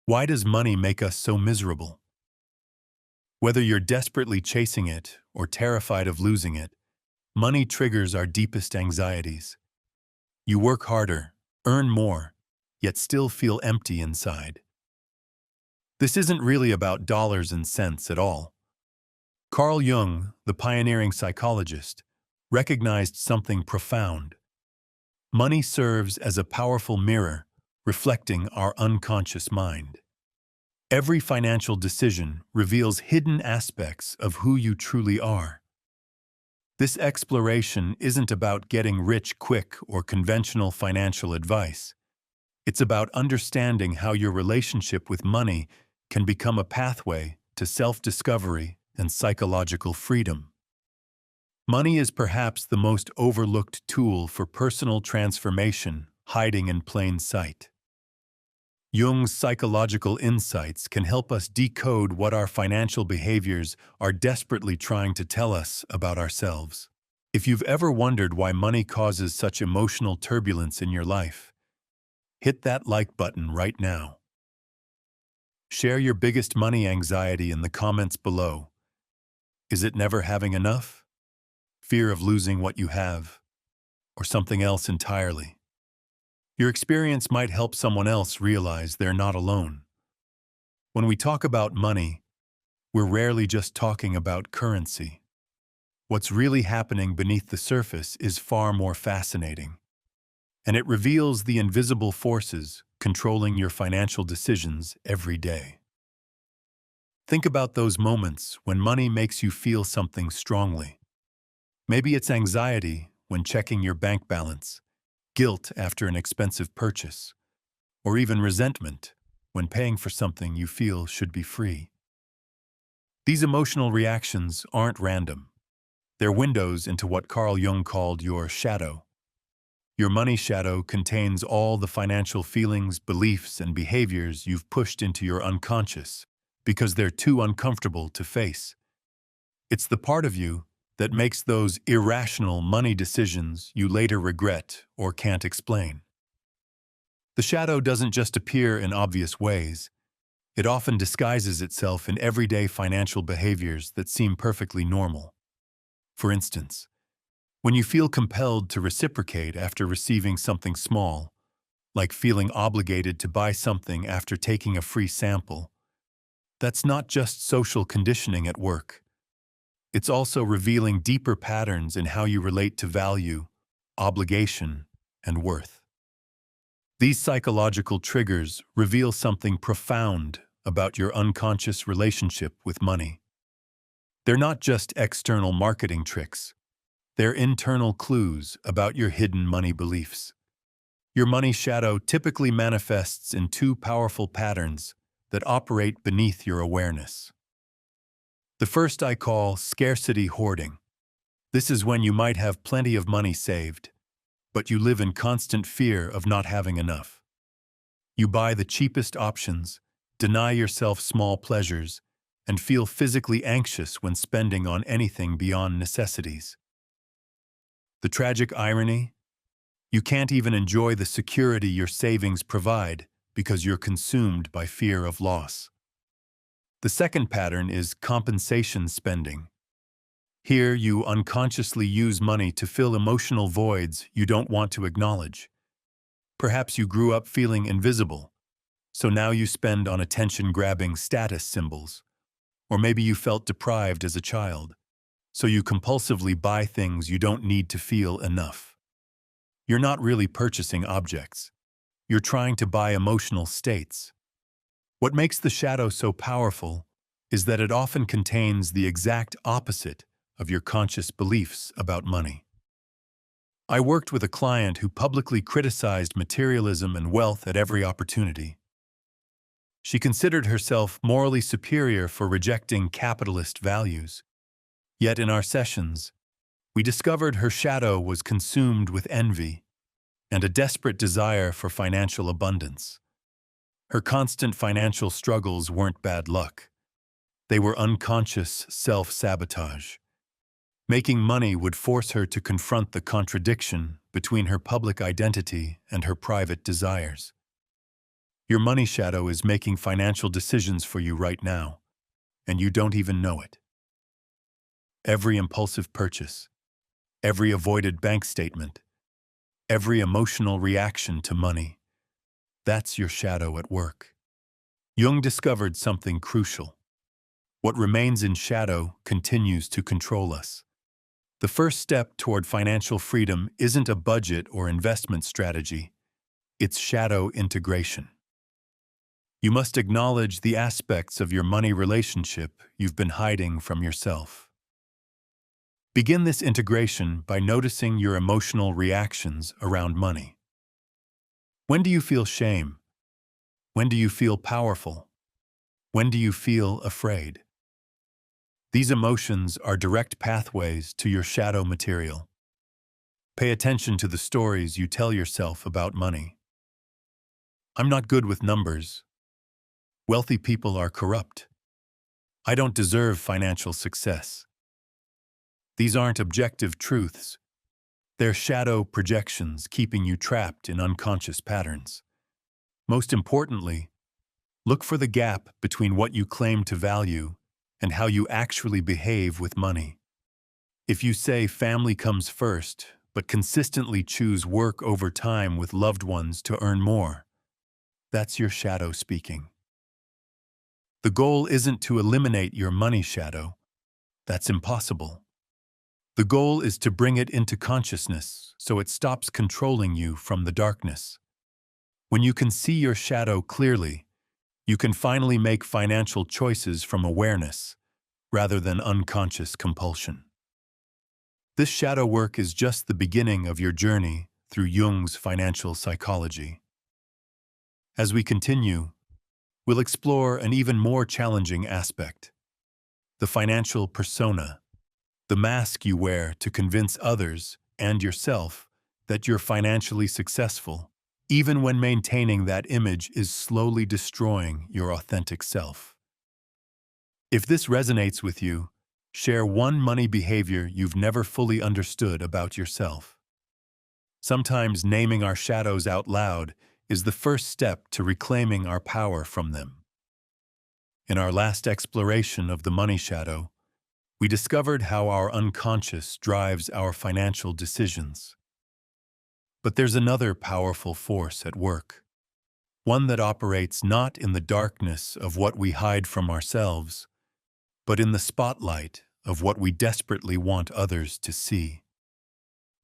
Why does money make us so miserable? Whether you're desperately chasing it or terrified of losing it, money triggers our deepest anxieties. You work harder, earn more, yet still feel empty inside. This isn't really about dollars and cents at all. Carl Jung, the pioneering psychologist, recognized something profound. Money serves as a powerful mirror, reflecting our unconscious mind. Every financial decision reveals hidden aspects of who you truly are. This exploration isn't about getting rich quick or conventional financial advice. It's about understanding how your relationship with money can become a pathway to self-discovery and psychological freedom. Money is perhaps the most overlooked tool for personal transformation, hiding in plain sight. Jung's psychological insights can help us decode what our financial behaviors are desperately trying to tell us about ourselves. If you've ever wondered why money causes such emotional turbulence in your life, hit that like button right now. Share your biggest money anxiety in the comments below. Is it never having enough? Fear of losing what you have? Or something else entirely? Your experience might help someone else realize they're not alone. When we talk about money, we're rarely just talking about currency. What's really happening beneath the surface is far more fascinating, and it reveals the invisible forces controlling your financial decisions every day. Think about those moments when money makes you feel something strongly. Maybe it's anxiety when checking your bank balance, guilt after an expensive purchase, or even resentment when paying for something you feel should be free. These emotional reactions aren't random. They're windows into what Carl Jung called your shadow. Your money shadow contains all the financial feelings, beliefs, and behaviors you've pushed into your unconscious because they're too uncomfortable to face. It's the part of you that makes those irrational money decisions you later regret or can't explain. The shadow doesn't just appear in obvious ways. It often disguises itself in everyday financial behaviors that seem perfectly normal. For instance, when you feel compelled to reciprocate after receiving something small, like feeling obligated to buy something after taking a free sample, that's not just social conditioning at work. It's also revealing deeper patterns in how you relate to value, obligation, and worth. These psychological triggers reveal something profound about your unconscious relationship with money. They're not just external marketing tricks. They're internal clues about your hidden money beliefs. Your money shadow typically manifests in two powerful patterns that operate beneath your awareness. The first I call scarcity hoarding. This is when you might have plenty of money saved, but you live in constant fear of not having enough. You buy the cheapest options, deny yourself small pleasures, and feel physically anxious when spending on anything beyond necessities. The tragic irony? You can't even enjoy the security your savings provide because you're consumed by fear of loss. The second pattern is compensation spending. Here, you unconsciously use money to fill emotional voids you don't want to acknowledge. Perhaps you grew up feeling invisible, so now you spend on attention-grabbing status symbols. Or maybe you felt deprived as a child, so you compulsively buy things you don't need to feel enough. You're not really purchasing objects. You're trying to buy emotional states. What makes the shadow so powerful is that it often contains the exact opposite of your conscious beliefs about money. I worked with a client who publicly criticized materialism and wealth at every opportunity. She considered herself morally superior for rejecting capitalist values. Yet in our sessions, we discovered her shadow was consumed with envy and a desperate desire for financial abundance. Her constant financial struggles weren't bad luck. They were unconscious self-sabotage. Making money would force her to confront the contradiction between her public identity and her private desires. Your money shadow is making financial decisions for you right now, and you don't even know it. Every impulsive purchase, every avoided bank statement, every emotional reaction to money, that's your shadow at work. Jung discovered something crucial. What remains in shadow continues to control us. The first step toward financial freedom isn't a budget or investment strategy, it's shadow integration. You must acknowledge the aspects of your money relationship you've been hiding from yourself. Begin this integration by noticing your emotional reactions around money. When do you feel shame? When do you feel powerful? When do you feel afraid? These emotions are direct pathways to your shadow material. Pay attention to the stories you tell yourself about money. I'm not good with numbers. Wealthy people are corrupt. I don't deserve financial success. These aren't objective truths. They're shadow projections keeping you trapped in unconscious patterns. Most importantly, look for the gap between what you claim to value and how you actually behave with money. If you say family comes first, but consistently choose work over time with loved ones to earn more, that's your shadow speaking. The goal isn't to eliminate your money shadow. That's impossible. The goal is to bring it into consciousness so it stops controlling you from the darkness. When you can see your shadow clearly, you can finally make financial choices from awareness rather than unconscious compulsion. This shadow work is just the beginning of your journey through Jung's financial psychology. As we continue, we'll explore an even more challenging aspect: the financial persona, the mask you wear to convince others and yourself that you're financially successful, even when maintaining that image is slowly destroying your authentic self. If this resonates with you, share one money behavior you've never fully understood about yourself. Sometimes naming our shadows out loud is the first step to reclaiming our power from them. In our last exploration of the money shadow, we discovered how our unconscious drives our financial decisions. But there's another powerful force at work, one that operates not in the darkness of what we hide from ourselves, but in the spotlight of what we desperately want others to see.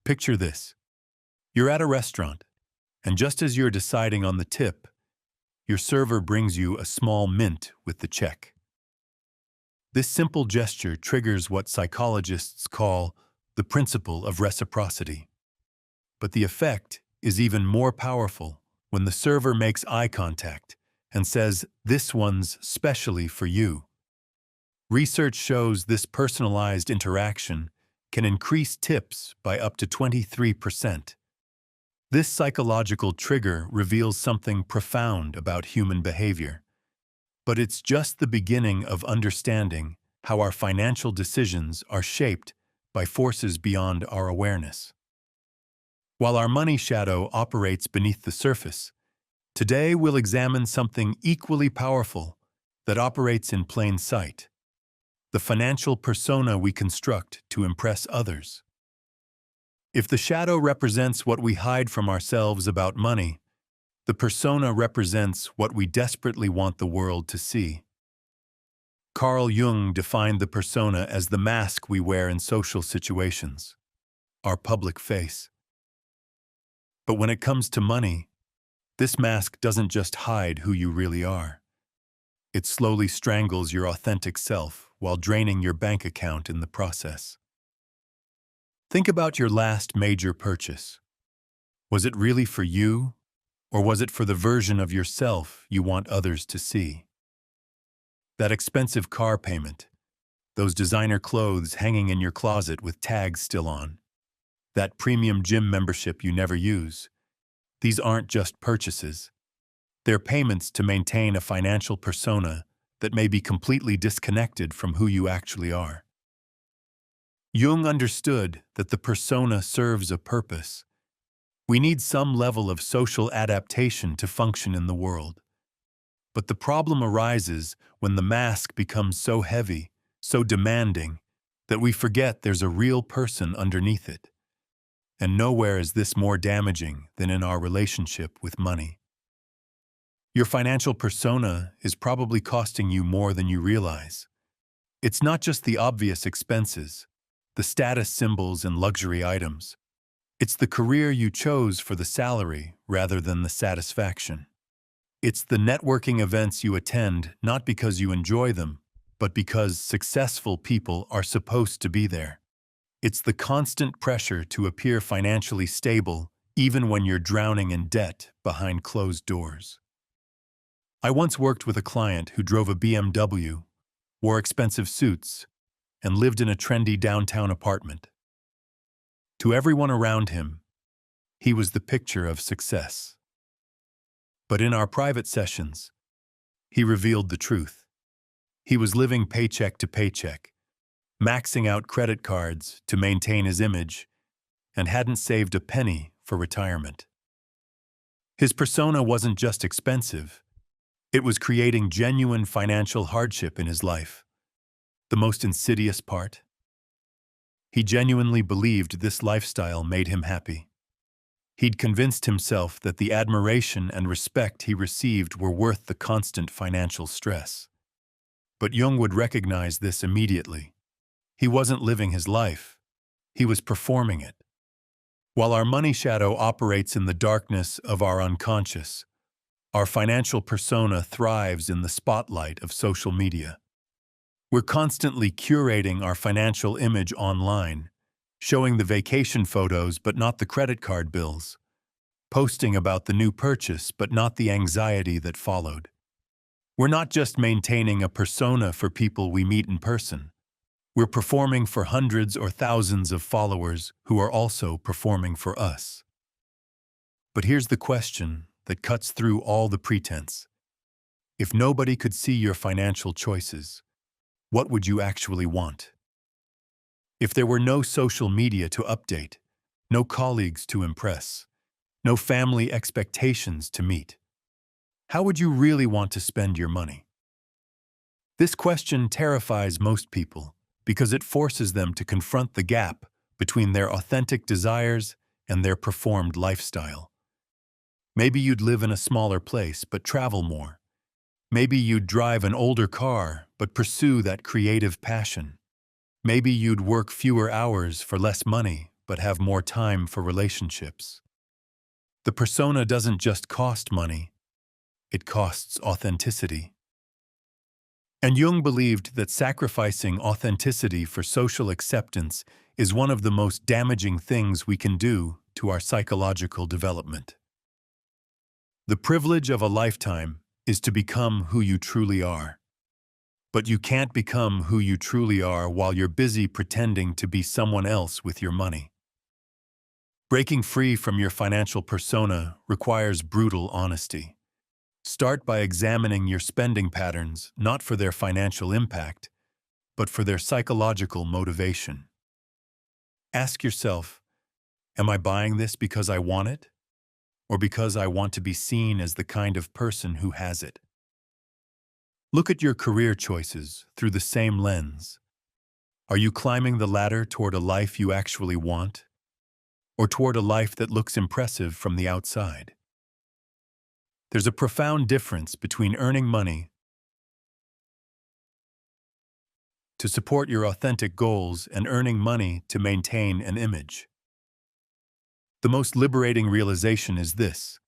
Picture this. You're at a restaurant, and just as you're deciding on the tip, your server brings you a small mint with the check. This simple gesture triggers what psychologists call the principle of reciprocity. But the effect is even more powerful when the server makes eye contact and says, "This one's specially for you." Research shows this personalized interaction can increase tips by up to 23%. This psychological trigger reveals something profound about human behavior. But it's just the beginning of understanding how our financial decisions are shaped by forces beyond our awareness. While our money shadow operates beneath the surface, today we'll examine something equally powerful that operates in plain sight: the financial persona we construct to impress others. If the shadow represents what we hide from ourselves about money, the persona represents what we desperately want the world to see. Carl Jung defined the persona as the mask we wear in social situations, our public face. But when it comes to money, this mask doesn't just hide who you really are. It slowly strangles your authentic self while draining your bank account in the process. Think about your last major purchase. Was it really for you? Or was it for the version of yourself you want others to see? That expensive car payment, those designer clothes hanging in your closet with tags still on, that premium gym membership you never use, these aren't just purchases. They're payments to maintain a financial persona that may be completely disconnected from who you actually are. Jung understood that the persona serves a purpose. We need some level of social adaptation to function in the world. But the problem arises when the mask becomes so heavy, so demanding, that we forget there's a real person underneath it. And nowhere is this more damaging than in our relationship with money. Your financial persona is probably costing you more than you realize. It's not just the obvious expenses, the status symbols and luxury items. It's the career you chose for the salary rather than the satisfaction. It's the networking events you attend not because you enjoy them, but because successful people are supposed to be there. It's the constant pressure to appear financially stable even when you're drowning in debt behind closed doors. I once worked with a client who drove a BMW, wore expensive suits, and lived in a trendy downtown apartment. To everyone around him, he was the picture of success. But in our private sessions, he revealed the truth. He was living paycheck to paycheck, maxing out credit cards to maintain his image, and hadn't saved a penny for retirement. His persona wasn't just expensive, it was creating genuine financial hardship in his life. The most insidious part? He genuinely believed this lifestyle made him happy. He'd convinced himself that the admiration and respect he received were worth the constant financial stress. But Jung would recognize this immediately. He wasn't living his life, he was performing it. While our money shadow operates in the darkness of our unconscious, our financial persona thrives in the spotlight of social media. We're constantly curating our financial image online, showing the vacation photos but not the credit card bills, posting about the new purchase but not the anxiety that followed. We're not just maintaining a persona for people we meet in person. We're performing for hundreds or thousands of followers who are also performing for us. But here's the question that cuts through all the pretense. If nobody could see your financial choices, what would you actually want? If there were no social media to update, no colleagues to impress, no family expectations to meet, how would you really want to spend your money? This question terrifies most people because it forces them to confront the gap between their authentic desires and their performed lifestyle. Maybe you'd live in a smaller place but travel more. Maybe you'd drive an older car but pursue that creative passion. Maybe you'd work fewer hours for less money but have more time for relationships. The persona doesn't just cost money, it costs authenticity. And Jung believed that sacrificing authenticity for social acceptance is one of the most damaging things we can do to our psychological development. The privilege of a lifetime is to become who you truly are. But you can't become who you truly are while you're busy pretending to be someone else with your money. Breaking free from your financial persona requires brutal honesty. Start by examining your spending patterns not for their financial impact, but for their psychological motivation. Ask yourself, am I buying this because I want it? Or because I want to be seen as the kind of person who has it? Look at your career choices through the same lens. Are you climbing the ladder toward a life you actually want, or toward a life that looks impressive from the outside? There's a profound difference between earning money to support your authentic goals and earning money to maintain an image. The most liberating realization is this: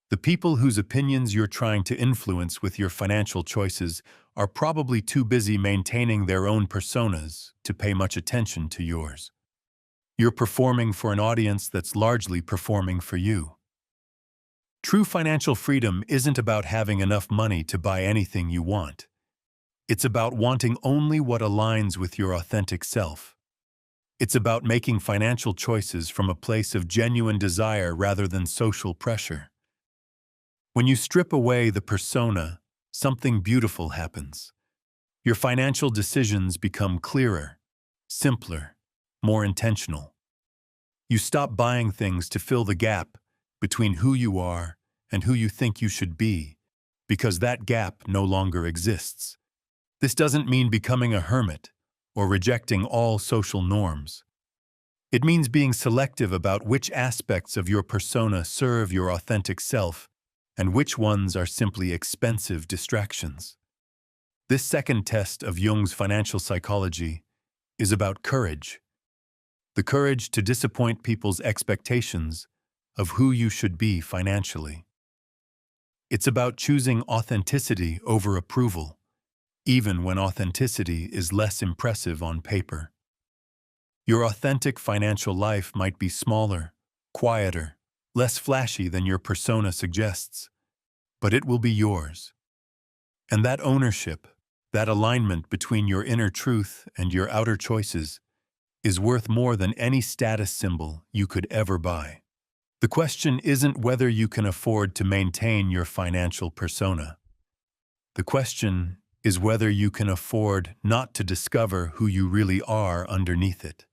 the people whose opinions you're trying to influence with your financial choices are probably too busy maintaining their own personas to pay much attention to yours. You're performing for an audience that's largely performing for you. True financial freedom isn't about having enough money to buy anything you want. It's about wanting only what aligns with your authentic self. It's about making financial choices from a place of genuine desire rather than social pressure. When you strip away the persona, something beautiful happens. Your financial decisions become clearer, simpler, more intentional. You stop buying things to fill the gap between who you are and who you think you should be, because that gap no longer exists. This doesn't mean becoming a hermit or rejecting all social norms. It means being selective about which aspects of your persona serve your authentic self and which ones are simply expensive distractions. This second test of Jung's financial psychology is about courage. The courage to disappoint people's expectations of who you should be financially. It's about choosing authenticity over approval, even when authenticity is less impressive on paper. Your authentic financial life might be smaller, quieter, less flashy than your persona suggests, but it will be yours. And that ownership, that alignment between your inner truth and your outer choices, is worth more than any status symbol you could ever buy. The question isn't whether you can afford to maintain your financial persona. The question is whether you can afford not to discover who you really are underneath it.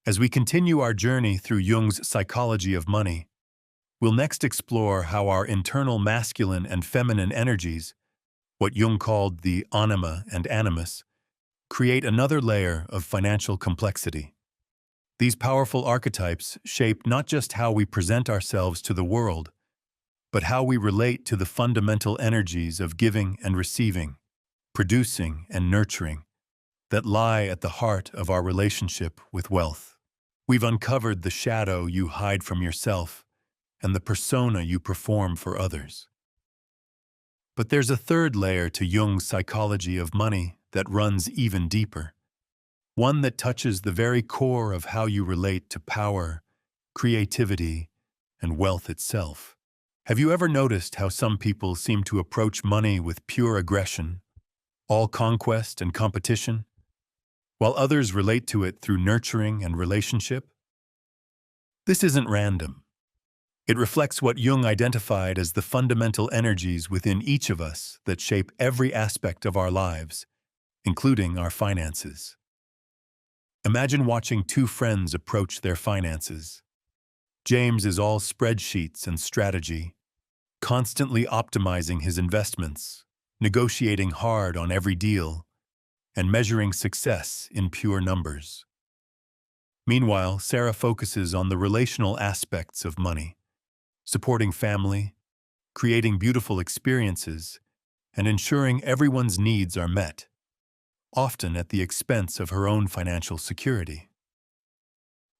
As we continue our journey through Jung's psychology of money, we'll next explore how our internal masculine and feminine energies, what Jung called the Anima and Animus, create another layer of financial complexity. These powerful archetypes shape not just how we present ourselves to the world, but how we relate to the fundamental energies of giving and receiving, producing and nurturing, that lie at the heart of our relationship with wealth. We've uncovered the shadow you hide from yourself and the persona you perform for others. But there's a third layer to Jung's psychology of money that runs even deeper. One that touches the very core of how you relate to power, creativity, and wealth itself. Have you ever noticed how some people seem to approach money with pure aggression, all conquest and competition, while others relate to it through nurturing and relationship? This isn't random. It reflects what Jung identified as the fundamental energies within each of us that shape every aspect of our lives, including our finances. Imagine watching two friends approach their finances. James is all spreadsheets and strategy, constantly optimizing his investments, negotiating hard on every deal, and measuring success in pure numbers. Meanwhile, Sarah focuses on the relational aspects of money, supporting family, creating beautiful experiences, and ensuring everyone's needs are met, often at the expense of her own financial security.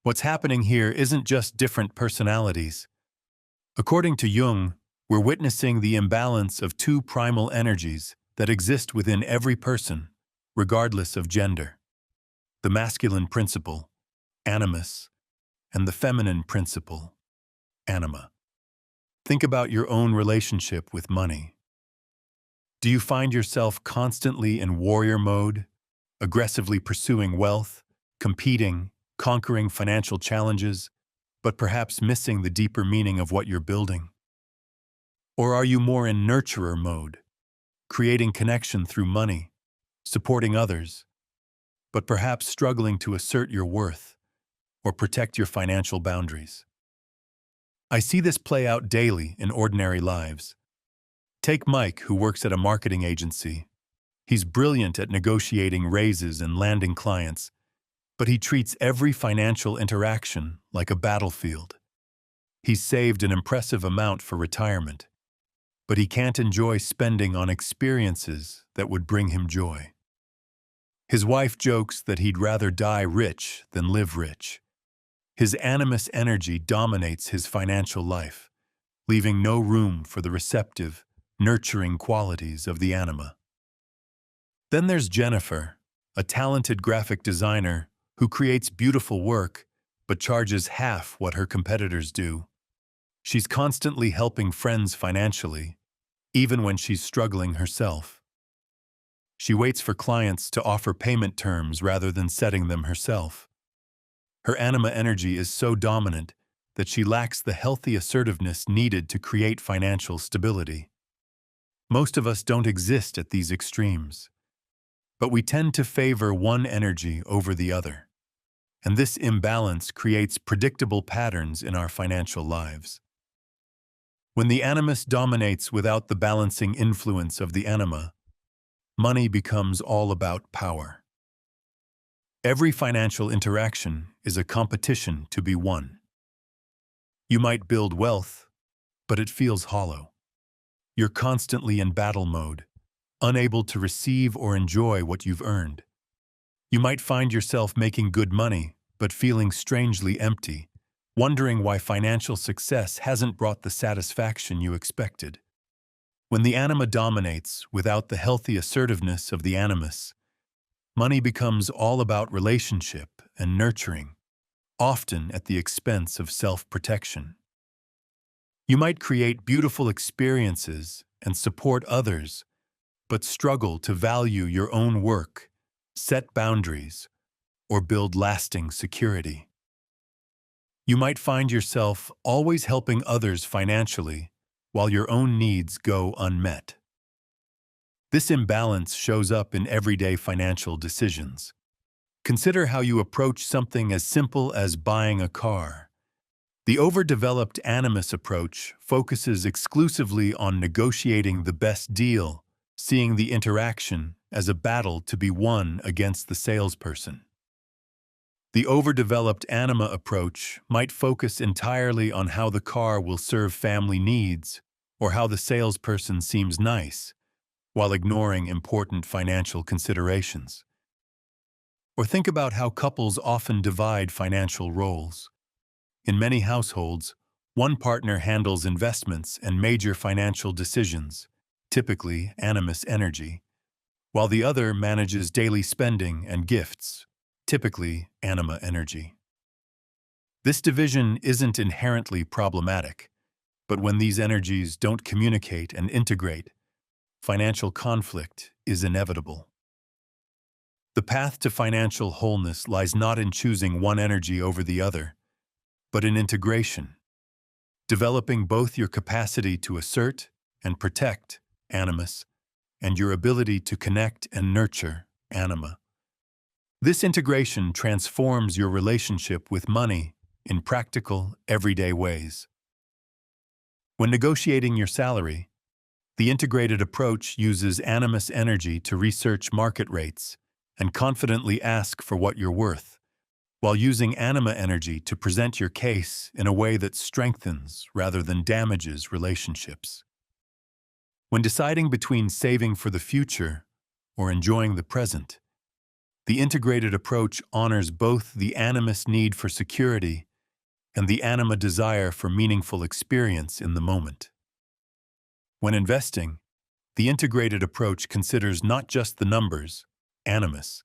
What's happening here isn't just different personalities. According to Jung, we're witnessing the imbalance of two primal energies that exist within every person, regardless of gender. The masculine principle, Animus, and the feminine principle, Anima. Think about your own relationship with money. Do you find yourself constantly in warrior mode, aggressively pursuing wealth, competing, conquering financial challenges, but perhaps missing the deeper meaning of what you're building? Or are you more in nurturer mode, creating connection through money, supporting others, but perhaps struggling to assert your worth or protect your financial boundaries? I see this play out daily in ordinary lives. Take Mike, who works at a marketing agency. He's brilliant at negotiating raises and landing clients, but he treats every financial interaction like a battlefield. He's saved an impressive amount for retirement, but he can't enjoy spending on experiences that would bring him joy. His wife jokes that he'd rather die rich than live rich. His animus energy dominates his financial life, leaving no room for the receptive, nurturing qualities of the anima. Then there's Jennifer, a talented graphic designer who creates beautiful work but charges half what her competitors do. She's constantly helping friends financially, even when she's struggling herself. She waits for clients to offer payment terms rather than setting them herself. Her anima energy is so dominant that she lacks the healthy assertiveness needed to create financial stability. Most of us don't exist at these extremes, but we tend to favor one energy over the other, and this imbalance creates predictable patterns in our financial lives. When the animus dominates without the balancing influence of the anima, money becomes all about power. Every financial interaction is a competition to be won. You might build wealth, but it feels hollow. You're constantly in battle mode, unable to receive or enjoy what you've earned. You might find yourself making good money, but feeling strangely empty, wondering why financial success hasn't brought the satisfaction you expected. When the anima dominates without the healthy assertiveness of the animus, money becomes all about relationship and nurturing, often at the expense of self-protection. You might create beautiful experiences and support others, but struggle to value your own work, set boundaries, or build lasting security. You might find yourself always helping others financially while your own needs go unmet. This imbalance shows up in everyday financial decisions. Consider how you approach something as simple as buying a car. The overdeveloped animus approach focuses exclusively on negotiating the best deal, seeing the interaction as a battle to be won against the salesperson. The overdeveloped anima approach might focus entirely on how the car will serve family needs or how the salesperson seems nice, while ignoring important financial considerations. Or think about how couples often divide financial roles. In many households, one partner handles investments and major financial decisions, typically animus energy, while the other manages daily spending and gifts, typically anima energy. This division isn't inherently problematic, but when these energies don't communicate and integrate, financial conflict is inevitable. The path to financial wholeness lies not in choosing one energy over the other, but in integration, developing both your capacity to assert and protect, animus, and your ability to connect and nurture, anima. This integration transforms your relationship with money in practical, everyday ways. When negotiating your salary, the integrated approach uses animus energy to research market rates and confidently ask for what you're worth, while using anima energy to present your case in a way that strengthens rather than damages relationships. When deciding between saving for the future or enjoying the present, the integrated approach honors both the animus need for security and the anima desire for meaningful experience in the moment. When investing, the integrated approach considers not just the numbers, animus,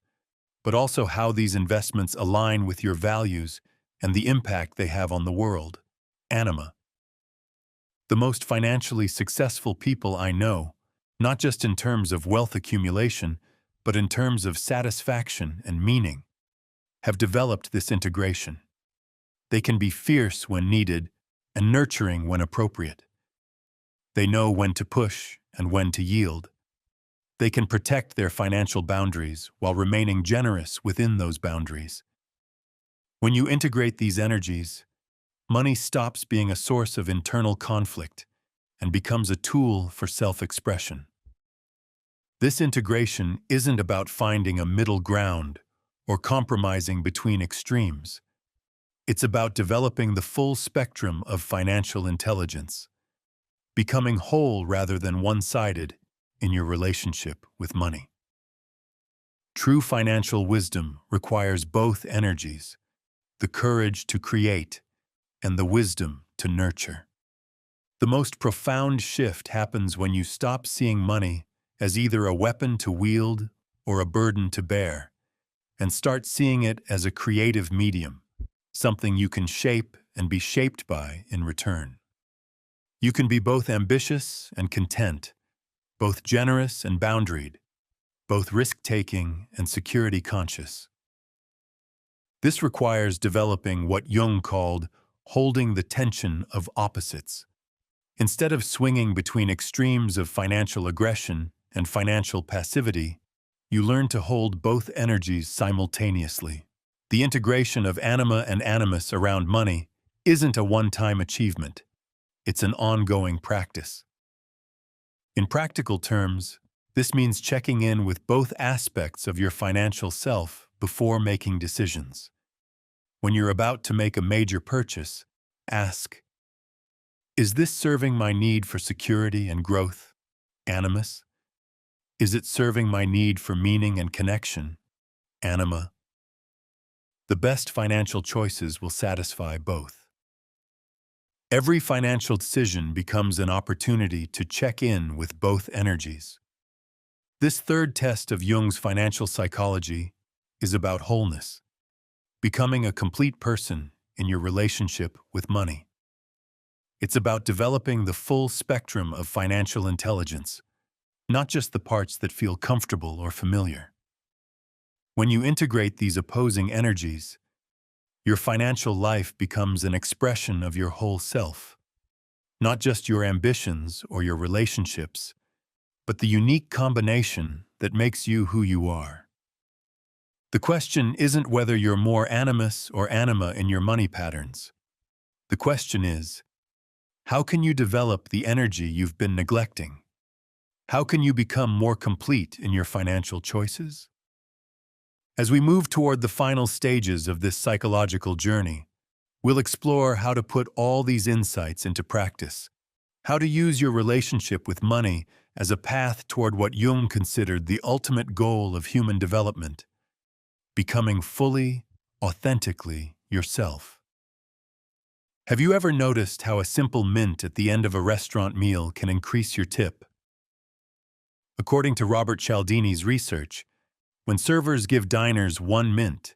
but also how these investments align with your values and the impact they have on the world, anima. The most financially successful people I know, not just in terms of wealth accumulation, but in terms of satisfaction and meaning, have developed this integration. They can be fierce when needed and nurturing when appropriate. They know when to push and when to yield. They can protect their financial boundaries while remaining generous within those boundaries. When you integrate these energies, money stops being a source of internal conflict and becomes a tool for self-expression. This integration isn't about finding a middle ground or compromising between extremes. It's about developing the full spectrum of financial intelligence, becoming whole rather than one-sided in your relationship with money. True financial wisdom requires both energies, the courage to create and the wisdom to nurture. The most profound shift happens when you stop seeing money as either a weapon to wield or a burden to bear, and start seeing it as a creative medium, something you can shape and be shaped by in return. You can be both ambitious and content, both generous and boundaried, both risk-taking and security-conscious. This requires developing what Jung called holding the tension of opposites. Instead of swinging between extremes of financial aggression and financial passivity, you learn to hold both energies simultaneously. The integration of anima and animus around money isn't a one-time achievement. It's an ongoing practice. In practical terms, this means checking in with both aspects of your financial self before making decisions. When you're about to make a major purchase, ask, is this serving my need for security and growth? Animus. Is it serving my need for meaning and connection? Anima. The best financial choices will satisfy both. Every financial decision becomes an opportunity to check in with both energies. This third test of Jung's financial psychology is about wholeness, becoming a complete person in your relationship with money. It's about developing the full spectrum of financial intelligence, not just the parts that feel comfortable or familiar. When you integrate these opposing energies, your financial life becomes an expression of your whole self, not just your ambitions or your relationships, but the unique combination that makes you who you are. The question isn't whether you're more animus or anima in your money patterns. The question is, how can you develop the energy you've been neglecting? How can you become more complete in your financial choices? As we move toward the final stages of this psychological journey, we'll explore how to put all these insights into practice, how to use your relationship with money as a path toward what Jung considered the ultimate goal of human development, becoming fully, authentically yourself. Have you ever noticed how a simple mint at the end of a restaurant meal can increase your tip? According to Robert Cialdini's research, when servers give diners 1 mint,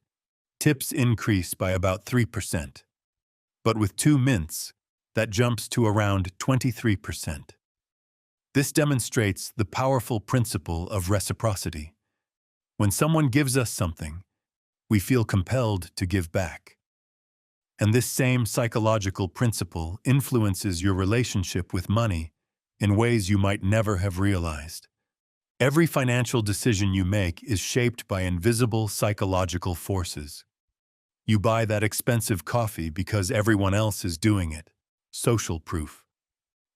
tips increase by about 3%. But with 2 mints, that jumps to around 23%. This demonstrates the powerful principle of reciprocity. When someone gives us something, we feel compelled to give back. And this same psychological principle influences your relationship with money in ways you might never have realized. Every financial decision you make is shaped by invisible psychological forces. You buy that expensive coffee because everyone else is doing it. Social proof.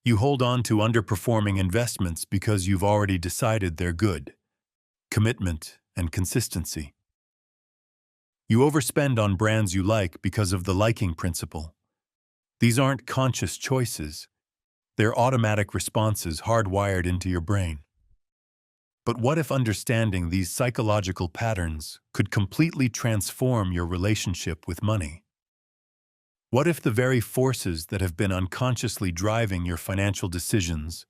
You hold on to underperforming investments because you've already decided they're good. Commitment and consistency. You overspend on brands you like because of the liking principle. These aren't conscious choices. They're automatic responses hardwired into your brain. But what if understanding these psychological patterns could completely transform your relationship with money? What if the very forces that have been unconsciously driving your financial decisions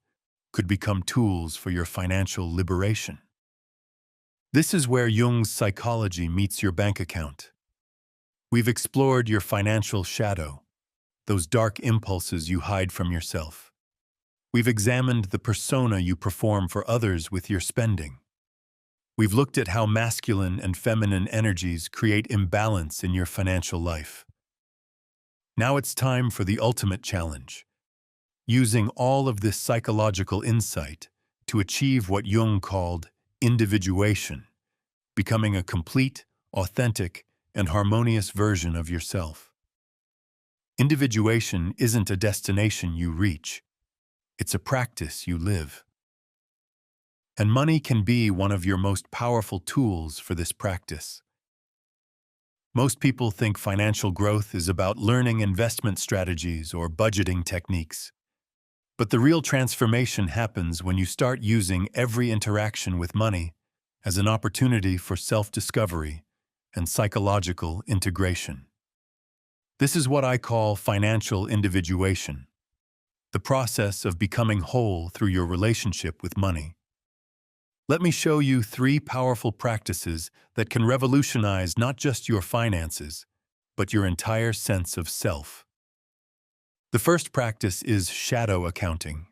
could become tools for your financial liberation? This is where Jung's psychology meets your bank account. We've explored your financial shadow, those dark impulses you hide from yourself. We've examined the persona you perform for others with your spending. We've looked at how masculine and feminine energies create imbalance in your financial life. Now it's time for the ultimate challenge, using all of this psychological insight to achieve what Jung called individuation, becoming a complete, authentic, and harmonious version of yourself. Individuation isn't a destination you reach. It's a practice you live. And money can be one of your most powerful tools for this practice. Most people think financial growth is about learning investment strategies or budgeting techniques. But the real transformation happens when you start using every interaction with money as an opportunity for self-discovery and psychological integration. This is what I call financial individuation, the process of becoming whole through your relationship with money. Let me show you 3 powerful practices that can revolutionize not just your finances, but your entire sense of self. The first practice is shadow accounting,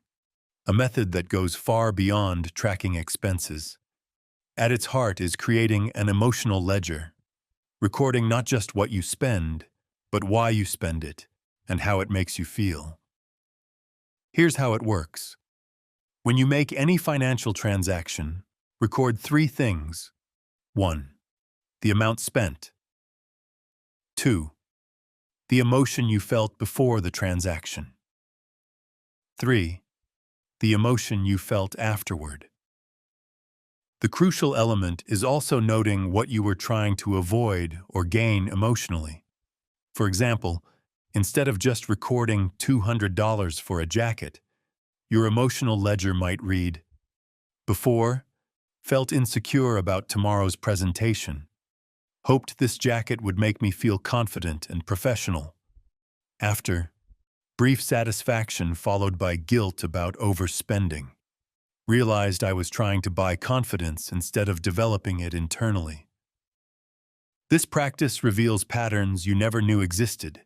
a method that goes far beyond tracking expenses. At its heart is creating an emotional ledger, recording not just what you spend, but why you spend it and how it makes you feel. Here's how it works. When you make any financial transaction, record 3 things. 1. The amount spent. 2. The emotion you felt before the transaction. 3. The emotion you felt afterward. The crucial element is also noting what you were trying to avoid or gain emotionally. For example, instead of just recording $200 for a jacket, your emotional ledger might read, before, felt insecure about tomorrow's presentation. Hoped this jacket would make me feel confident and professional. After, brief satisfaction followed by guilt about overspending. Realized I was trying to buy confidence instead of developing it internally. This practice reveals patterns you never knew existed.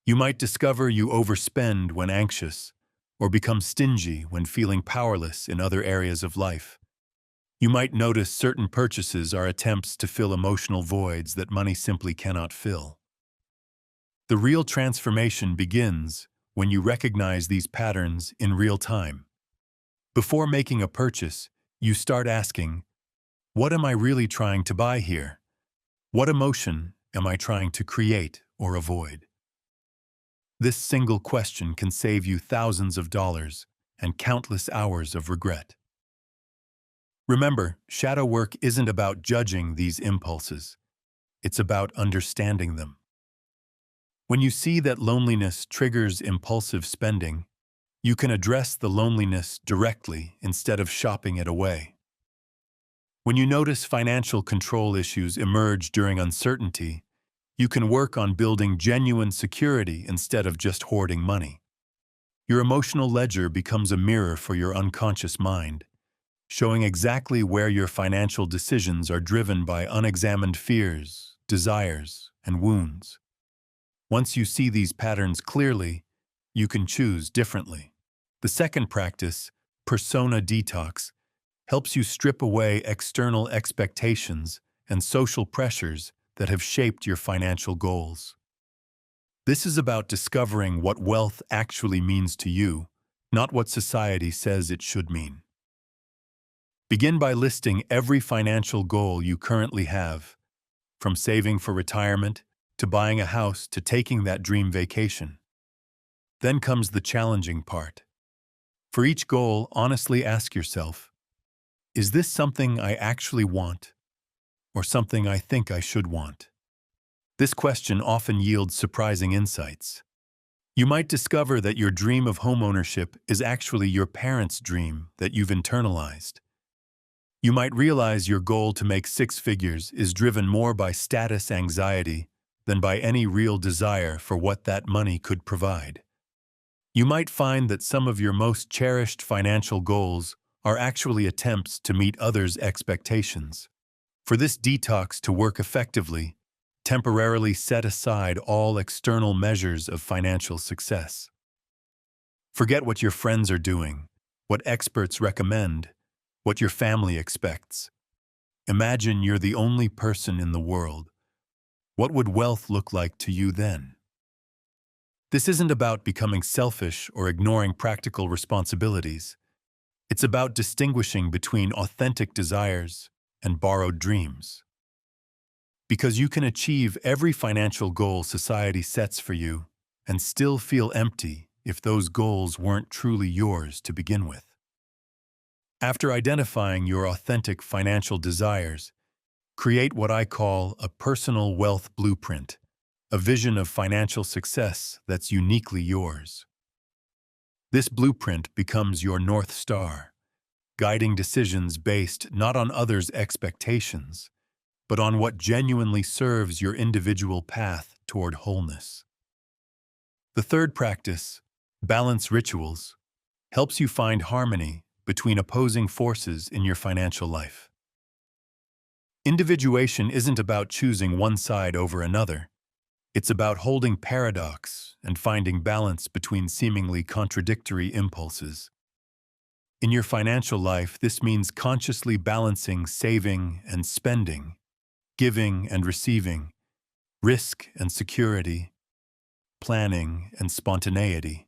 You might discover you overspend when anxious, or become stingy when feeling powerless in other areas of life. You might notice certain purchases are attempts to fill emotional voids that money simply cannot fill. The real transformation begins when you recognize these patterns in real time. Before making a purchase, you start asking, what am I really trying to buy here? What emotion am I trying to create or avoid? This single question can save you thousands of dollars and countless hours of regret. Remember, shadow work isn't about judging these impulses. It's about understanding them. When you see that loneliness triggers impulsive spending, you can address the loneliness directly instead of shopping it away. When you notice financial control issues emerge during uncertainty, you can work on building genuine security instead of just hoarding money. Your emotional ledger becomes a mirror for your unconscious mind, showing exactly where your financial decisions are driven by unexamined fears, desires, and wounds. Once you see these patterns clearly, you can choose differently. The second practice, persona detox, helps you strip away external expectations and social pressures that have shaped your financial goals. This is about discovering what wealth actually means to you, not what society says it should mean. Begin by listing every financial goal you currently have, from saving for retirement to buying a house to taking that dream vacation. Then comes the challenging part. For each goal, honestly ask yourself, is this something I actually want, or something I think I should want? This question often yields surprising insights. You might discover that your dream of homeownership is actually your parents' dream that you've internalized. You might realize your goal to make six figures is driven more by status anxiety than by any real desire for what that money could provide. You might find that some of your most cherished financial goals are actually attempts to meet others' expectations. For this detox to work effectively, temporarily set aside all external measures of financial success. Forget what your friends are doing, what experts recommend, what your family expects. Imagine you're the only person in the world. What would wealth look like to you then? This isn't about becoming selfish or ignoring practical responsibilities. It's about distinguishing between authentic desires and borrowed dreams. Because you can achieve every financial goal society sets for you and still feel empty if those goals weren't truly yours to begin with. After identifying your authentic financial desires, create what I call a personal wealth blueprint, a vision of financial success that's uniquely yours. This blueprint becomes your North Star, guiding decisions based not on others' expectations, but on what genuinely serves your individual path toward wholeness. The third practice, balance rituals, helps you find harmony between opposing forces in your financial life. Individuation isn't about choosing one side over another. It's about holding paradox and finding balance between seemingly contradictory impulses. In your financial life, this means consciously balancing saving and spending, giving and receiving, risk and security, planning and spontaneity.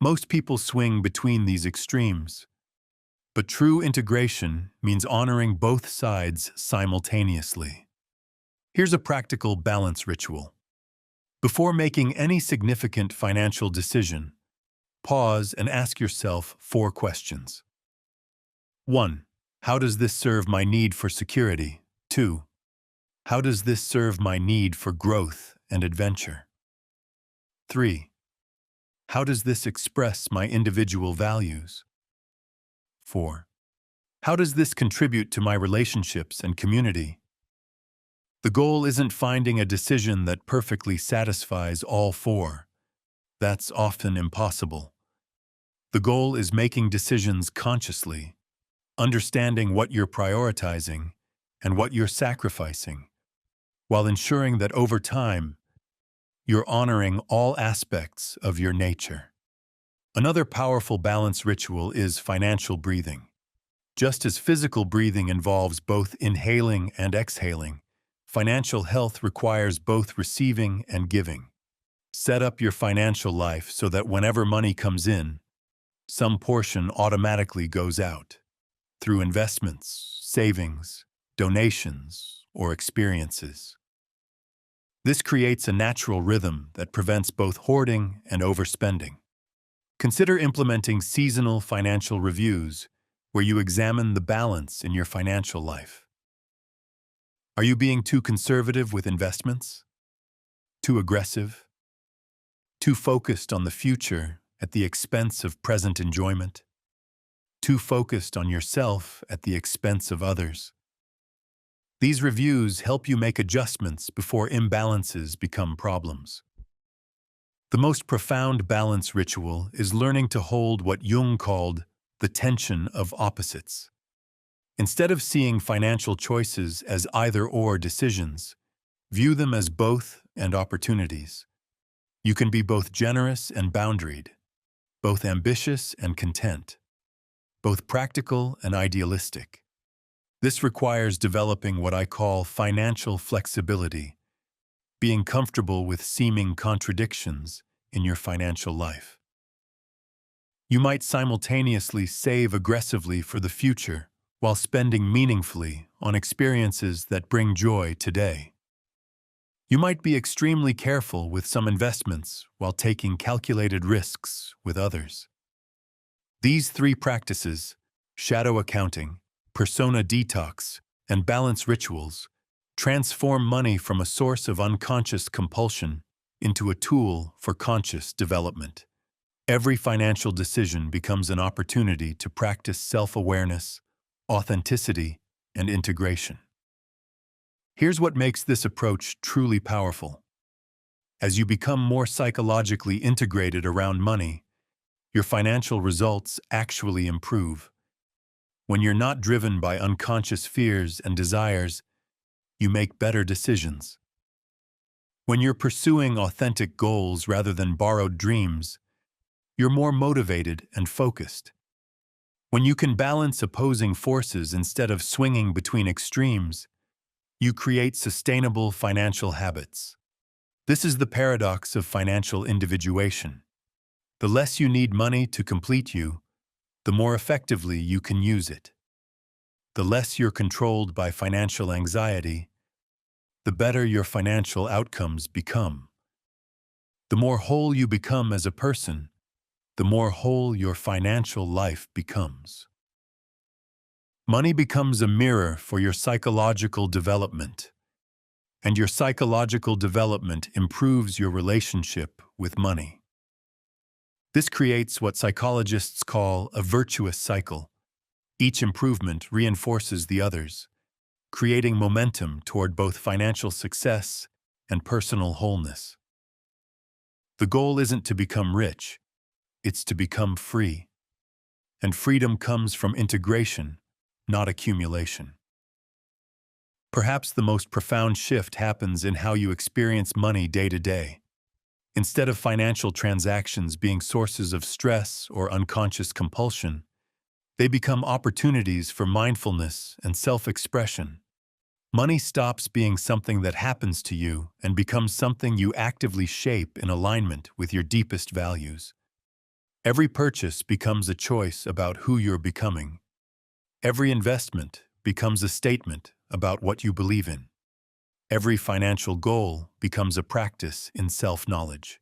Most people swing between these extremes, but true integration means honoring both sides simultaneously. Here's a practical balance ritual. Before making any significant financial decision, Pause and ask yourself 4 questions. 1. How does this serve my need for security? 2. How does this serve my need for growth and adventure? 3. How does this express my individual values? 4. How does this contribute to my relationships and community? The goal isn't finding a decision that perfectly satisfies all 4. That's often impossible. The goal is making decisions consciously, understanding what you're prioritizing and what you're sacrificing, while ensuring that over time, you're honoring all aspects of your nature. Another powerful balance ritual is financial breathing. Just as physical breathing involves both inhaling and exhaling, financial health requires both receiving and giving. Set up your financial life so that whenever money comes in, some portion automatically goes out, through investments, savings, donations, or experiences. This creates a natural rhythm that prevents both hoarding and overspending. Consider implementing seasonal financial reviews where you examine the balance in your financial life. Are you being too conservative with investments? Too aggressive? Too focused on the future at the expense of present enjoyment? Too focused on yourself at the expense of others? These reviews help you make adjustments before imbalances become problems. The most profound balance ritual is learning to hold what Jung called the tension of opposites. Instead of seeing financial choices as either-or decisions, view them as both and opportunities. You can be both generous and boundaried, both ambitious and content, both practical and idealistic. This requires developing what I call financial flexibility, being comfortable with seeming contradictions in your financial life. You might simultaneously save aggressively for the future while spending meaningfully on experiences that bring joy today. You might be extremely careful with some investments while taking calculated risks with others. These 3 practices, shadow accounting, persona detox, and balance rituals, transform money from a source of unconscious compulsion into a tool for conscious development. Every financial decision becomes an opportunity to practice self-awareness, authenticity, and integration. Here's what makes this approach truly powerful. As you become more psychologically integrated around money, your financial results actually improve. When you're not driven by unconscious fears and desires, you make better decisions. When you're pursuing authentic goals rather than borrowed dreams, you're more motivated and focused. When you can balance opposing forces instead of swinging between extremes, you create sustainable financial habits. This is the paradox of financial individuation. The less you need money to complete you, the more effectively you can use it. The less you're controlled by financial anxiety, the better your financial outcomes become. The more whole you become as a person, the more whole your financial life becomes. Money becomes a mirror for your psychological development, and your psychological development improves your relationship with money. This creates what psychologists call a virtuous cycle. Each improvement reinforces the others, creating momentum toward both financial success and personal wholeness. The goal isn't to become rich, it's to become free. And freedom comes from integration, not accumulation. Perhaps the most profound shift happens in how you experience money day to day. Instead of financial transactions being sources of stress or unconscious compulsion, they become opportunities for mindfulness and self-expression. Money stops being something that happens to you and becomes something you actively shape in alignment with your deepest values. Every purchase becomes a choice about who you're becoming. Every investment becomes a statement about what you believe in. Every financial goal becomes a practice in self-knowledge.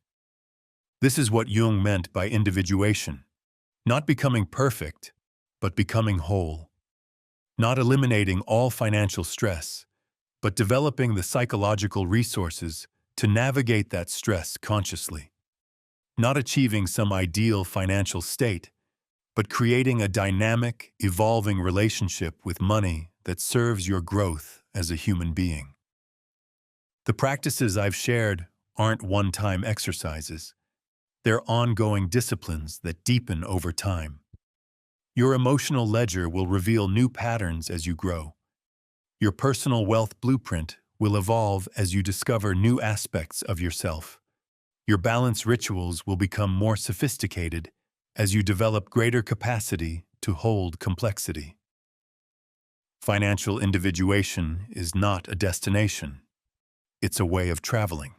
This is what Jung meant by individuation. Not becoming perfect, but becoming whole. Not eliminating all financial stress, but developing the psychological resources to navigate that stress consciously. Not achieving some ideal financial state, but creating a dynamic, evolving relationship with money that serves your growth as a human being. The practices I've shared aren't one-time exercises. They're ongoing disciplines that deepen over time. Your emotional ledger will reveal new patterns as you grow. Your personal wealth blueprint will evolve as you discover new aspects of yourself. Your balance rituals will become more sophisticated as you develop greater capacity to hold complexity. Financial individuation is not a destination. It's a way of traveling.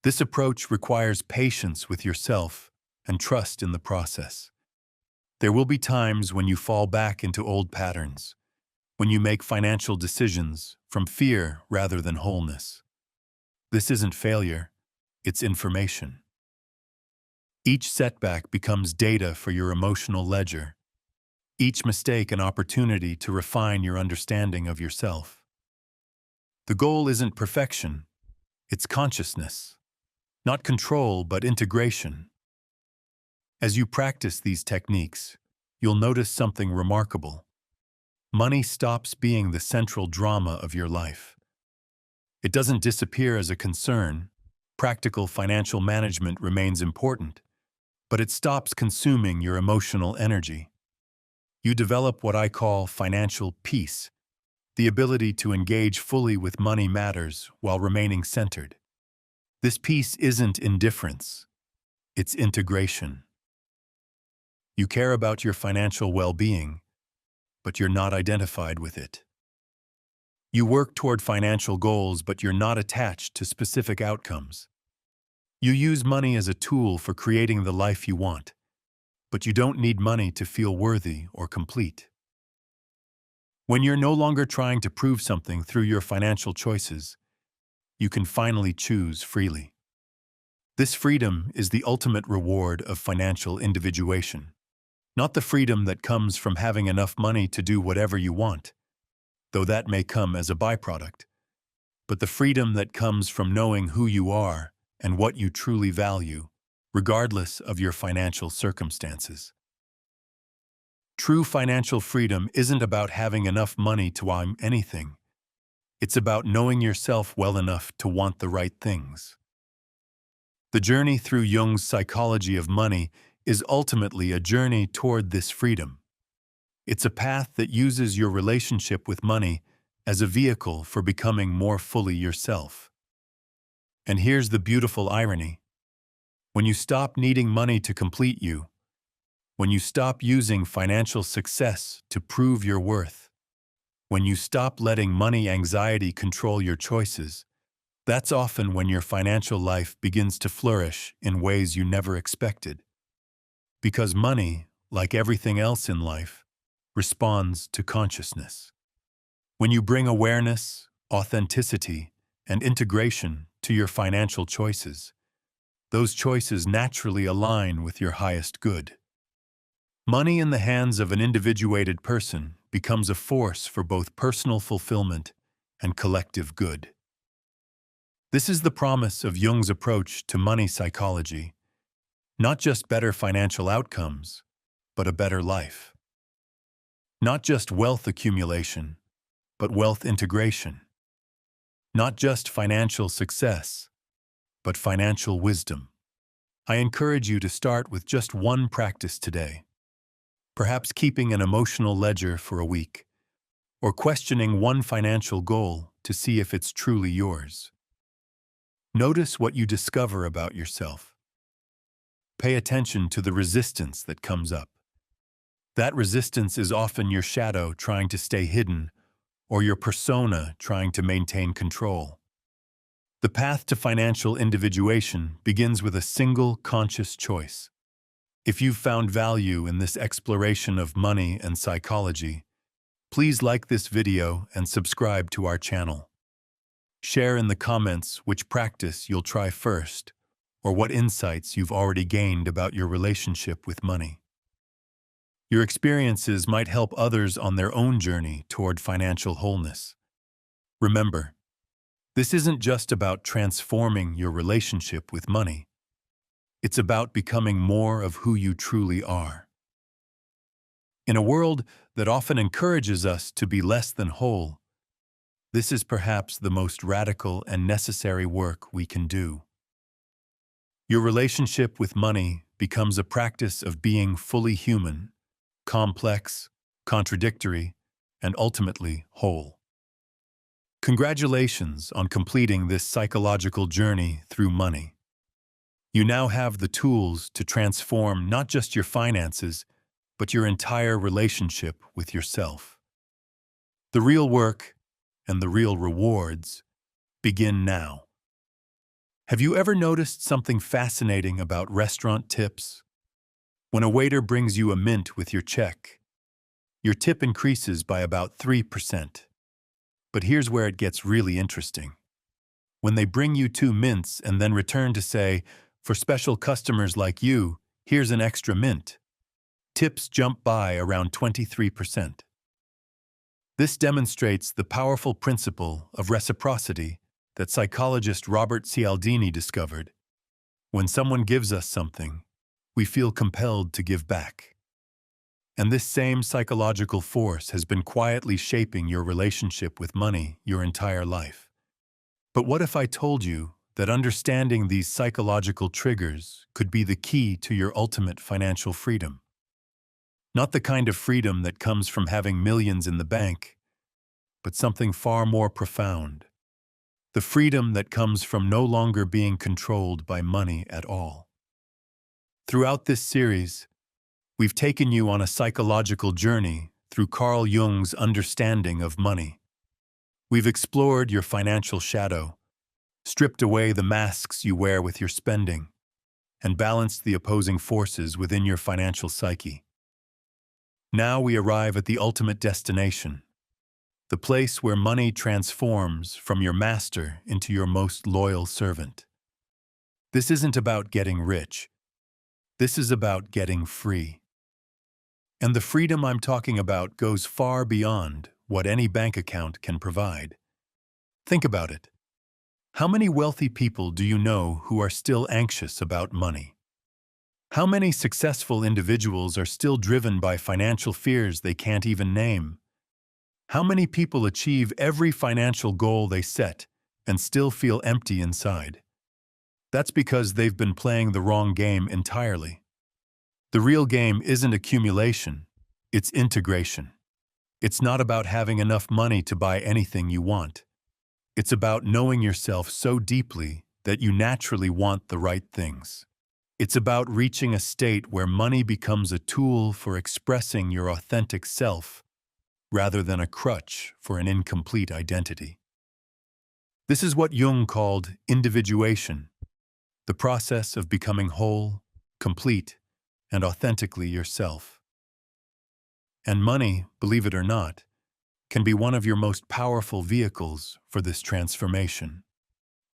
This approach requires patience with yourself and trust in the process. There will be times when you fall back into old patterns, when you make financial decisions from fear rather than wholeness. This isn't failure, it's information. Each setback becomes data for your emotional ledger. Each mistake an opportunity to refine your understanding of yourself. The goal isn't perfection, it's consciousness. Not control, but integration. As you practice these techniques, you'll notice something remarkable. Money stops being the central drama of your life. It doesn't disappear as a concern. Practical financial management remains important, but it stops consuming your emotional energy. You develop what I call financial peace, the ability to engage fully with money matters while remaining centered. This peace isn't indifference, it's integration. You care about your financial well-being, but you're not identified with it. You work toward financial goals, but you're not attached to specific outcomes. You use money as a tool for creating the life you want, but you don't need money to feel worthy or complete. When you're no longer trying to prove something through your financial choices, you can finally choose freely. This freedom is the ultimate reward of financial individuation. Not the freedom that comes from having enough money to do whatever you want, though that may come as a byproduct, but the freedom that comes from knowing who you are and what you truly value, regardless of your financial circumstances. True financial freedom isn't about having enough money to want anything. It's about knowing yourself well enough to want the right things. The journey through Jung's psychology of money is ultimately a journey toward this freedom. It's a path that uses your relationship with money as a vehicle for becoming more fully yourself. And here's the beautiful irony. When you stop needing money to complete you, when you stop using financial success to prove your worth, when you stop letting money anxiety control your choices, that's often when your financial life begins to flourish in ways you never expected. Because money, like everything else in life, responds to consciousness. When you bring awareness, authenticity, and integration to your financial choices, those choices naturally align with your highest good. Money in the hands of an individuated person becomes a force for both personal fulfillment and collective good. This is the promise of Jung's approach to money psychology. Not just better financial outcomes, but a better life. Not just wealth accumulation, but wealth integration. Not just financial success, but financial wisdom. I encourage you to start with just one practice today. Perhaps keeping an emotional ledger for a week, or questioning one financial goal to see if it's truly yours. Notice what you discover about yourself. Pay attention to the resistance that comes up. That resistance is often your shadow trying to stay hidden, or your persona trying to maintain control. The path to financial individuation begins with a single conscious choice. If you've found value in this exploration of money and psychology, please like this video and subscribe to our channel. Share in the comments which practice you'll try first, or what insights you've already gained about your relationship with money. Your experiences might help others on their own journey toward financial wholeness. Remember, this isn't just about transforming your relationship with money. It's about becoming more of who you truly are. In a world that often encourages us to be less than whole, this is perhaps the most radical and necessary work we can do. Your relationship with money becomes a practice of being fully human, complex, contradictory, and ultimately whole. Congratulations on completing this psychological journey through money. You now have the tools to transform not just your finances, but your entire relationship with yourself. The real work and the real rewards begin now. Have you ever noticed something fascinating about restaurant tips? When a waiter brings you a mint with your check, your tip increases by about 3%. But here's where it gets really interesting. When they bring you 2 mints and then return to say, "For special customers like you, here's an extra mint," tips jump by around 23%. This demonstrates the powerful principle of reciprocity that psychologist Robert Cialdini discovered. When someone gives us something, we feel compelled to give back. And this same psychological force has been quietly shaping your relationship with money your entire life. But what if I told you that understanding these psychological triggers could be the key to your ultimate financial freedom? Not the kind of freedom that comes from having millions in the bank, but something far more profound. The freedom that comes from no longer being controlled by money at all. Throughout this series, we've taken you on a psychological journey through Carl Jung's understanding of money. We've explored your financial shadow, stripped away the masks you wear with your spending, and balanced the opposing forces within your financial psyche. Now we arrive at the ultimate destination, the place where money transforms from your master into your most loyal servant. This isn't about getting rich. This is about getting free. And the freedom I'm talking about goes far beyond what any bank account can provide. Think about it. How many wealthy people do you know who are still anxious about money? How many successful individuals are still driven by financial fears they can't even name? How many people achieve every financial goal they set and still feel empty inside? That's because they've been playing the wrong game entirely. The real game isn't accumulation, it's integration. It's not about having enough money to buy anything you want. It's about knowing yourself so deeply that you naturally want the right things. It's about reaching a state where money becomes a tool for expressing your authentic self rather than a crutch for an incomplete identity. This is what Jung called individuation, the process of becoming whole, complete, and authentically yourself. And money, believe it or not, can be one of your most powerful vehicles for this transformation.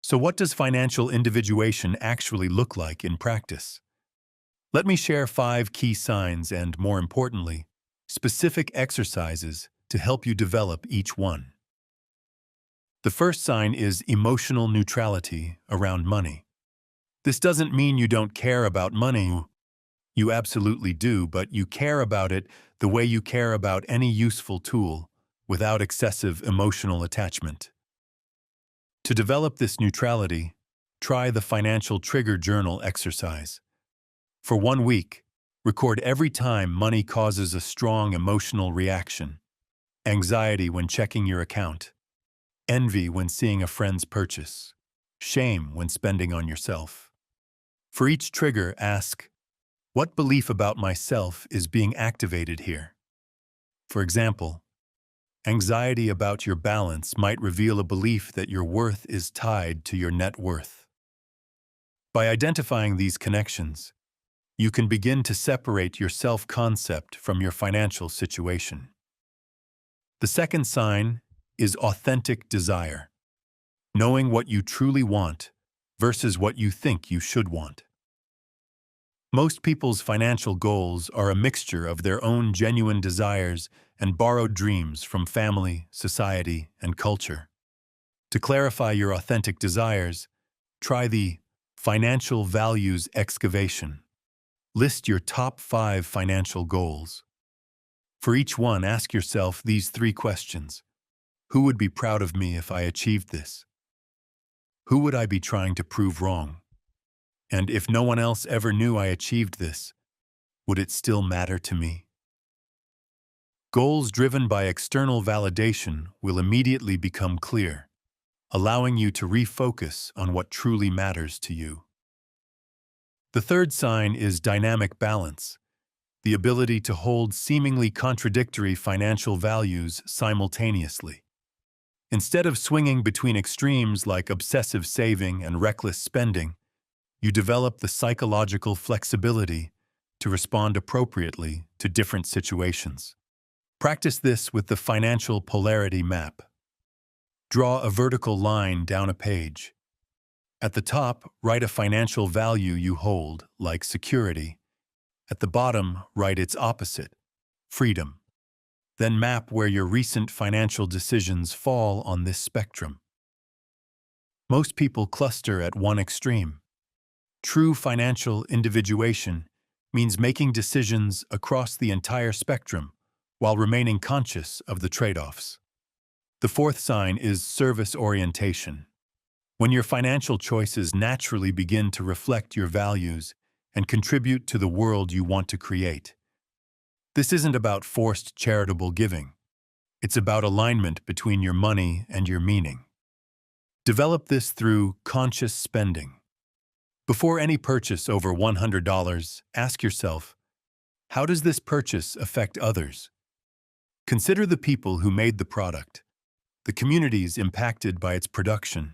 So what does financial individuation actually look like in practice? Let me share 5 key signs and, more importantly, specific exercises to help you develop each one. The first sign is emotional neutrality around money. This doesn't mean you don't care about money. You absolutely do, but you care about it the way you care about any useful tool, without excessive emotional attachment. To develop this neutrality, try the financial trigger journal exercise. For 1 week, record every time money causes a strong emotional reaction. Anxiety when checking your account. Envy when seeing a friend's purchase. Shame when spending on yourself. For each trigger, ask, what belief about myself is being activated here? For example, anxiety about your balance might reveal a belief that your worth is tied to your net worth. By identifying these connections, you can begin to separate your self-concept from your financial situation. The second sign is authentic desire, knowing what you truly want versus what you think you should want. Most people's financial goals are a mixture of their own genuine desires and borrowed dreams from family, society, and culture. To clarify your authentic desires, try the financial values excavation. List your top 5 financial goals. For each one, ask yourself these 3 questions. Who would be proud of me if I achieved this? Who would I be trying to prove wrong? And if no one else ever knew I achieved this, would it still matter to me? Goals driven by external validation will immediately become clear, allowing you to refocus on what truly matters to you. The third sign is dynamic balance, the ability to hold seemingly contradictory financial values simultaneously. Instead of swinging between extremes like obsessive saving and reckless spending, you develop the psychological flexibility to respond appropriately to different situations. Practice this with the financial polarity map. Draw a vertical line down a page. At the top, write a financial value you hold, like security. At the bottom, write its opposite, freedom. Then map where your recent financial decisions fall on this spectrum. Most people cluster at one extreme. True financial individuation means making decisions across the entire spectrum while remaining conscious of the trade-offs. The fourth sign is service orientation. When your financial choices naturally begin to reflect your values and contribute to the world you want to create. This isn't about forced charitable giving. It's about alignment between your money and your meaning. Develop this through conscious spending. Before any purchase over $100, ask yourself, how does this purchase affect others? Consider the people who made the product, the communities impacted by its production,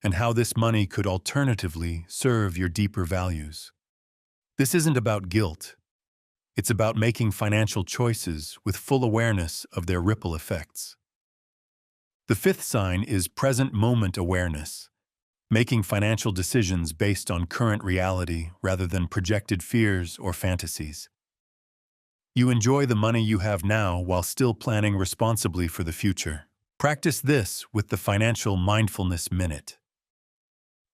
and how this money could alternatively serve your deeper values. This isn't about guilt. It's about making financial choices with full awareness of their ripple effects. The fifth sign is present moment awareness, making financial decisions based on current reality rather than projected fears or fantasies. You enjoy the money you have now while still planning responsibly for the future. Practice this with the Financial Mindfulness Minute.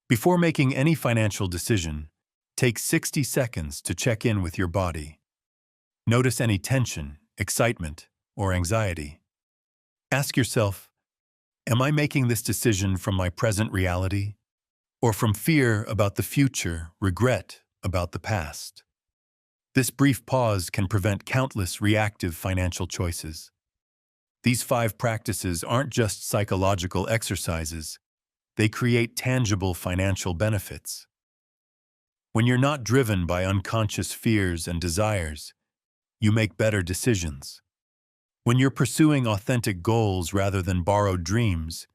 Before making any financial decision, take 60 seconds to check in with your body. Notice any tension, excitement, or anxiety. Ask yourself, am I making this decision from my present reality, or from fear about the future, regret about the past? This brief pause can prevent countless reactive financial choices. These 5 practices aren't just psychological exercises. They create tangible financial benefits. When you're not driven by unconscious fears and desires, you make better decisions. When you're pursuing authentic goals rather than borrowed dreams,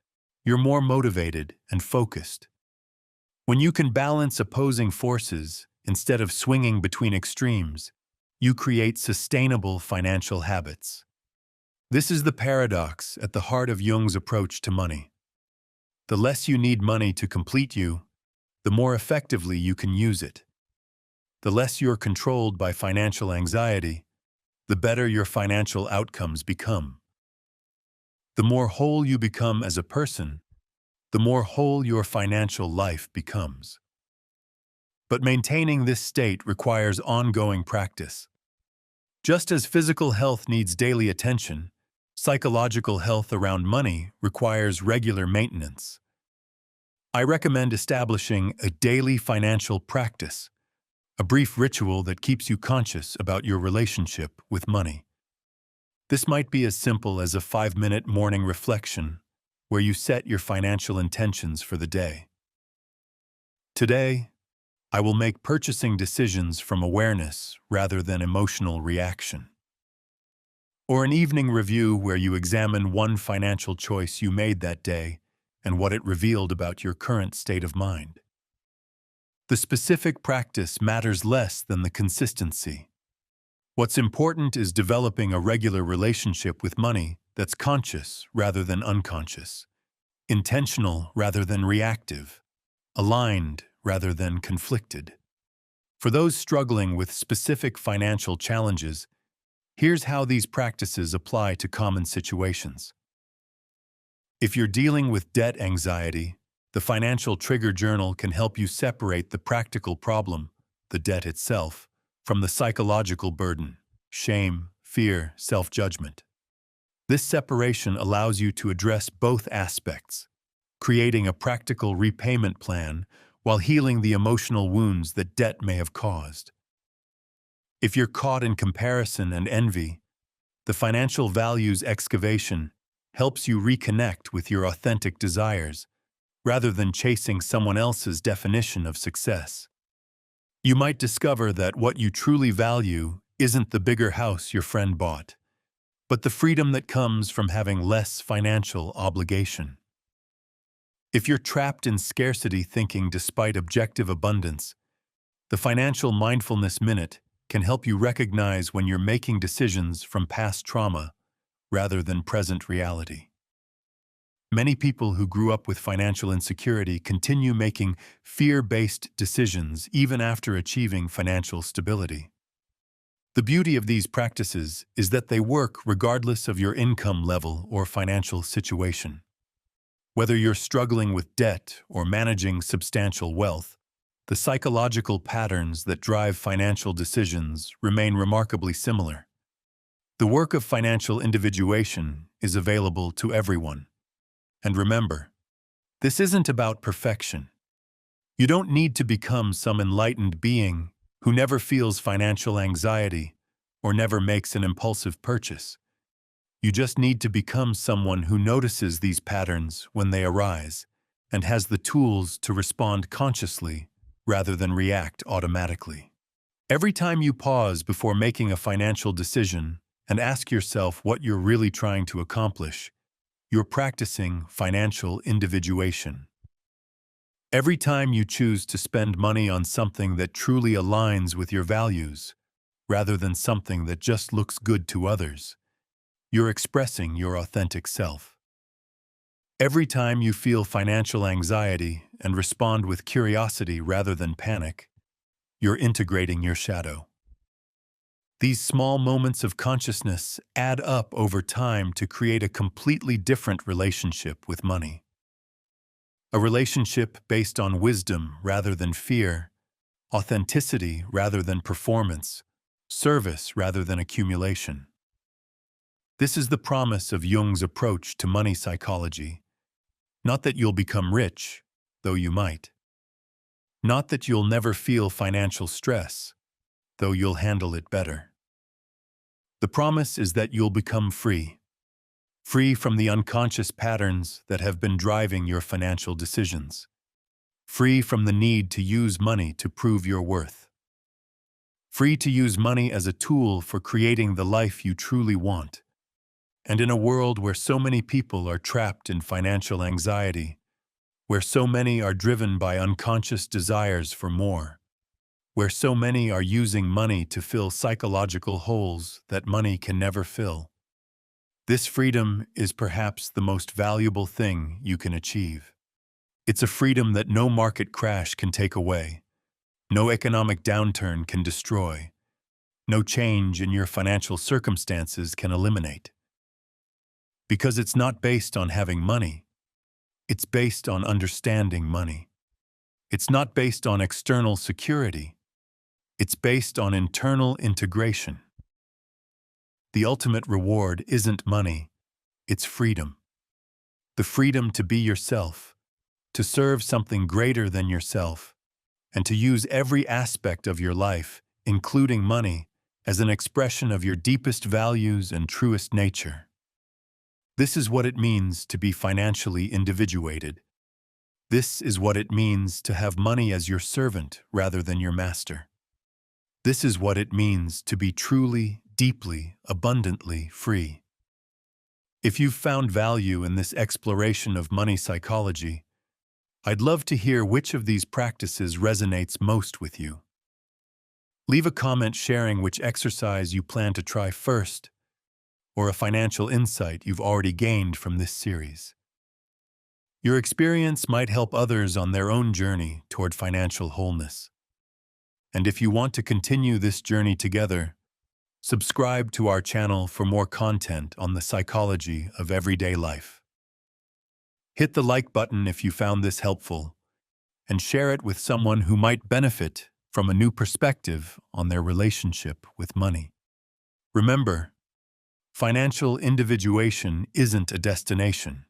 you're more motivated and focused. When you can balance opposing forces instead of swinging between extremes, you create sustainable financial habits. This is the paradox at the heart of Jung's approach to money. The less you need money to complete you, the more effectively you can use it. The less you're controlled by financial anxiety, the better your financial outcomes become. The more whole you become as a person, the more whole your financial life becomes. But maintaining this state requires ongoing practice. Just as physical health needs daily attention, psychological health around money requires regular maintenance. I recommend establishing a daily financial practice, a brief ritual that keeps you conscious about your relationship with money. This might be as simple as a 5-minute morning reflection where you set your financial intentions for the day. Today, I will make purchasing decisions from awareness rather than emotional reaction. Or an evening review where you examine one financial choice you made that day and what it revealed about your current state of mind. The specific practice matters less than the consistency. What's important is developing a regular relationship with money that's conscious rather than unconscious, intentional rather than reactive, aligned rather than conflicted. For those struggling with specific financial challenges, here's how these practices apply to common situations. If you're dealing with debt anxiety, the Financial Trigger Journal can help you separate the practical problem, the debt itself, from the psychological burden, shame, fear, self-judgment. This separation allows you to address both aspects, creating a practical repayment plan while healing the emotional wounds that debt may have caused. If you're caught in comparison and envy, the Financial Values Excavation helps you reconnect with your authentic desires, rather than chasing someone else's definition of success. You might discover that what you truly value isn't the bigger house your friend bought, but the freedom that comes from having less financial obligation. If you're trapped in scarcity thinking despite objective abundance, the Financial Mindfulness Minute can help you recognize when you're making decisions from past trauma rather than present reality. Many people who grew up with financial insecurity continue making fear-based decisions even after achieving financial stability. The beauty of these practices is that they work regardless of your income level or financial situation. Whether you're struggling with debt or managing substantial wealth, the psychological patterns that drive financial decisions remain remarkably similar. The work of financial individuation is available to everyone. And remember, this isn't about perfection. You don't need to become some enlightened being who never feels financial anxiety or never makes an impulsive purchase. You just need to become someone who notices these patterns when they arise and has the tools to respond consciously rather than react automatically. Every time you pause before making a financial decision and ask yourself what you're really trying to accomplish, you're practicing financial individuation. Every time you choose to spend money on something that truly aligns with your values, rather than something that just looks good to others, you're expressing your authentic self. Every time you feel financial anxiety and respond with curiosity rather than panic, you're integrating your shadow. These small moments of consciousness add up over time to create a completely different relationship with money. A relationship based on wisdom rather than fear, authenticity rather than performance, service rather than accumulation. This is the promise of Jung's approach to money psychology. Not that you'll become rich, though you might. Not that you'll never feel financial stress, though you'll handle it better. The promise is that you'll become free. Free from the unconscious patterns that have been driving your financial decisions. Free from the need to use money to prove your worth. Free to use money as a tool for creating the life you truly want. And in a world where so many people are trapped in financial anxiety, where so many are driven by unconscious desires for more, where so many are using money to fill psychological holes that money can never fill, this freedom is perhaps the most valuable thing you can achieve. It's a freedom that no market crash can take away, no economic downturn can destroy, no change in your financial circumstances can eliminate. Because it's not based on having money, it's based on understanding money. It's not based on external security, it's based on internal integration. The ultimate reward isn't money, it's freedom. The freedom to be yourself, to serve something greater than yourself, and to use every aspect of your life, including money, as an expression of your deepest values and truest nature. This is what it means to be financially individuated. This is what it means to have money as your servant rather than your master. This is what it means to be truly, deeply, abundantly free. If you've found value in this exploration of money psychology, I'd love to hear which of these practices resonates most with you. Leave a comment sharing which exercise you plan to try first, or a financial insight you've already gained from this series. Your experience might help others on their own journey toward financial wholeness. And if you want to continue this journey together, subscribe to our channel for more content on the psychology of everyday life. Hit the like button if you found this helpful, and share it with someone who might benefit from a new perspective on their relationship with money. Remember, financial individuation isn't a destination,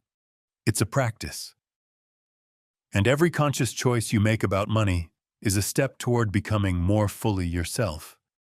it's a practice. And every conscious choice you make about money is a step toward becoming more fully yourself.